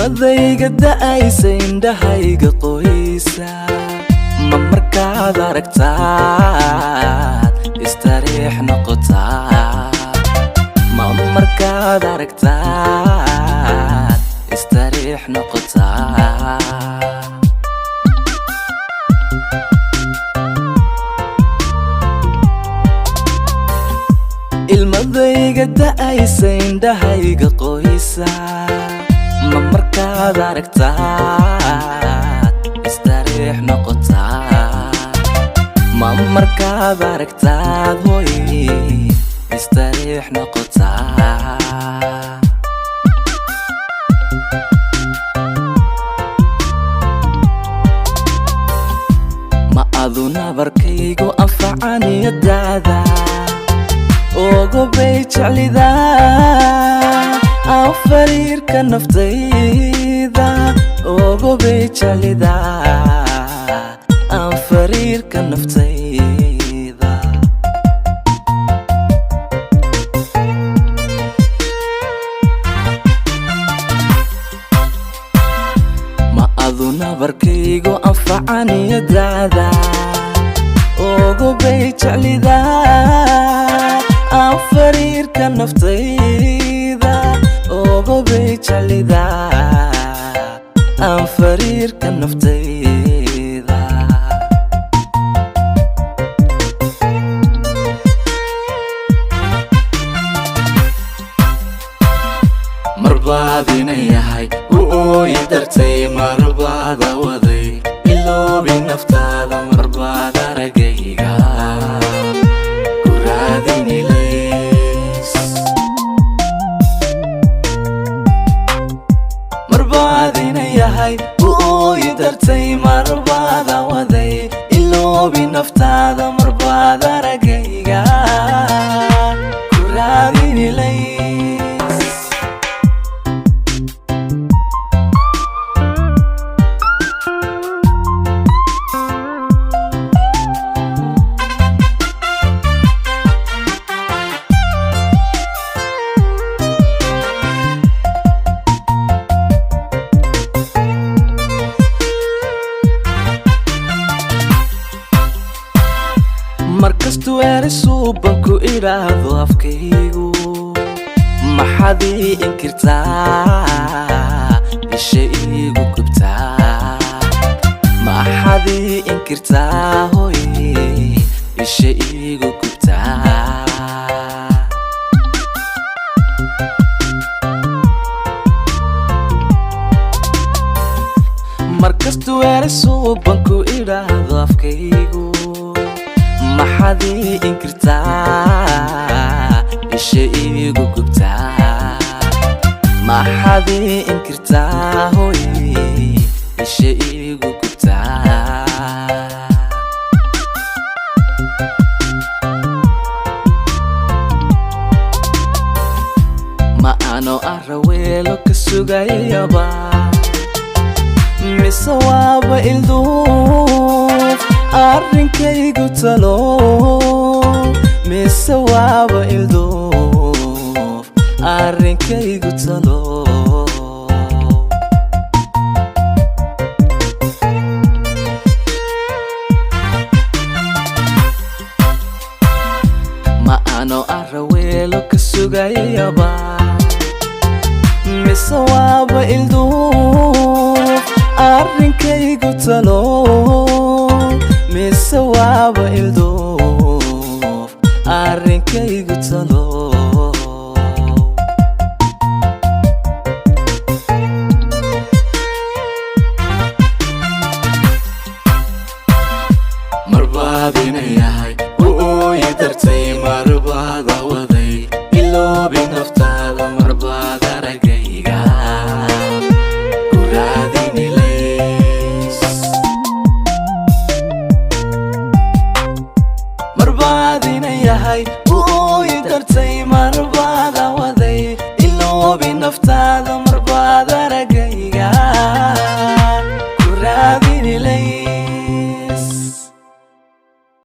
ilmadayga da'aysa indhahayga qoysa ma markaad aragtaad istariix noqotaa ma markaad aragtaad istariix noqotaa ilmadayga da'aysa indhahayga qoysa ma markaad aragtaad istariix noqotaa ma markaad aragtaad hoy istariix noqotaa ma adu nabarkaygu anfacaniyadaada ogo bay jeclidaa aan fariirka naftayda ogo bay jeclidaa aan fariirka naftayda ma adu nabarkaygu anfacaniyadaada ogo bay jeclidaa aan fariirka naftayda ogo bay jeclidaa aan fariirka naftayda marbaad inayahay u ooyi dartay marbaada waday iloobi naftaada marbaad aragayga ku raadinilays marbaad inayahay u ooyi dartay marbaada waday iloobi naftaada marbaad aragayga ku raadinilays markastuu erisuuban ku idhaahdo afkaygu maxaad ii inkirtaa isha iigu gubtaa maxaad ii inkirtaa hoy isha iigu gubtaa markastuu erisuuban ku idhaahdo afkaygu maxaad ii inkirtaa isha iigu gubtaa maxaad ii inkirtaa hoy isha iigu gubtaa ma ano araweelo ka sugayaba mise waaba ilduuf arrinkaygu talo mise waaba ilduuf arrinkaygu talo ma ano araweelo ka sugayaba mise waaba ilduuf arrinkaygu talo mise waaba ilduuf arrinkaygu talo marbaad inayahay u ooyi dartay marbaada waday iloobi naftaada marbaad aragayga ku raadinilays marbaad inayahay